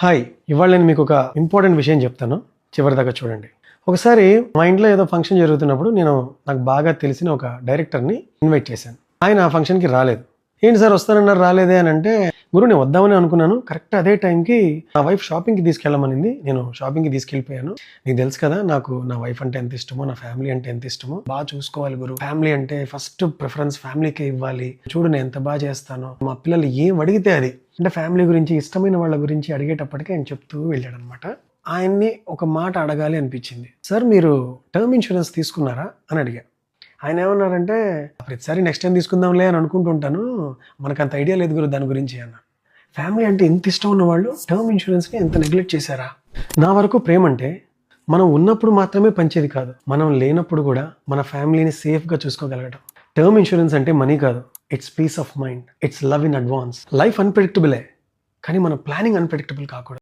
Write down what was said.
Hi, ఇవాళ నేను మీకు ఒక ఇంపార్టెంట్ విషయం చెప్తాను. చివరిదాకా చూడండి. ఒకసారి మా ఇంట్లో ఏదో ఫంక్షన్ జరుగుతున్నప్పుడు నాకు బాగా తెలిసిన ఒక డైరెక్టర్ని ఇన్వైట్ చేశాను. ఆయన ఆ ఫంక్షన్కి రాలేదు. ఏంటి సార్ వస్తానన్నారు రాలేదే అని అంటే, గురు నేను వద్దామని అనుకున్నాను, కరెక్ట్ అదే టైంకి నా వైఫ్ షాపింగ్కి తీసుకెళ్ళమనింది, నేను షాపింగ్కి తీసుకెళ్ళిపోయాను. నీకు తెలుసు కదా నాకు నా వైఫ్ అంటే ఎంత ఇష్టమో, నా ఫ్యామిలీ అంటే ఎంత ఇష్టమో, బాగా చూసుకోవాలి గురు, ఫ్యామిలీ అంటే ఫస్ట్ ప్రిఫరెన్స్ ఫ్యామిలీకే ఇవ్వాలి, చూడు నేను ఎంత బాగా చేస్తానో, మా పిల్లలు ఏం అడిగితే అది అంటే ఫ్యామిలీ గురించి, ఇష్టమైన వాళ్ళ గురించి అడిగేటప్పటికి ఆయన చెప్తూ వెళ్ళాడనమాట. ఆయన్ని ఒక మాట అడగాలి అనిపించింది. సార్ మీరు టర్మ్ ఇన్సూరెన్స్ తీసుకున్నారా అని అడిగా. ఆయన ఏమన్నారంటే, ప్రతిసారి నెక్స్ట్ టైం తీసుకుందాంలే అని అనుకుంటుంటాను, మనకు అంత ఐడియా లేదు గురు దాని గురించి అన్న. ఫ్యామిలీ అంటే ఎంత ఇష్టం ఉన్న వాళ్ళు టర్మ్ ఇన్సూరెన్స్ని ఎంత నెగ్లెక్ట్ చేశారా? నా వరకు ప్రేమ అంటే మనం ఉన్నప్పుడు మాత్రమే పంచేది కాదు, మనం లేనప్పుడు కూడా మన ఫ్యామిలీని సేఫ్గా చూసుకోగలగటం. టర్మ్ ఇన్సూరెన్స్ అంటే మనీ కాదు, it's peace of mind, it's love in advance. Life అన్ప్రెడిక్టబులే, కానీ మన ప్లానింగ్ అన్ప్రెడిక్టబుల్ కాకూడదు.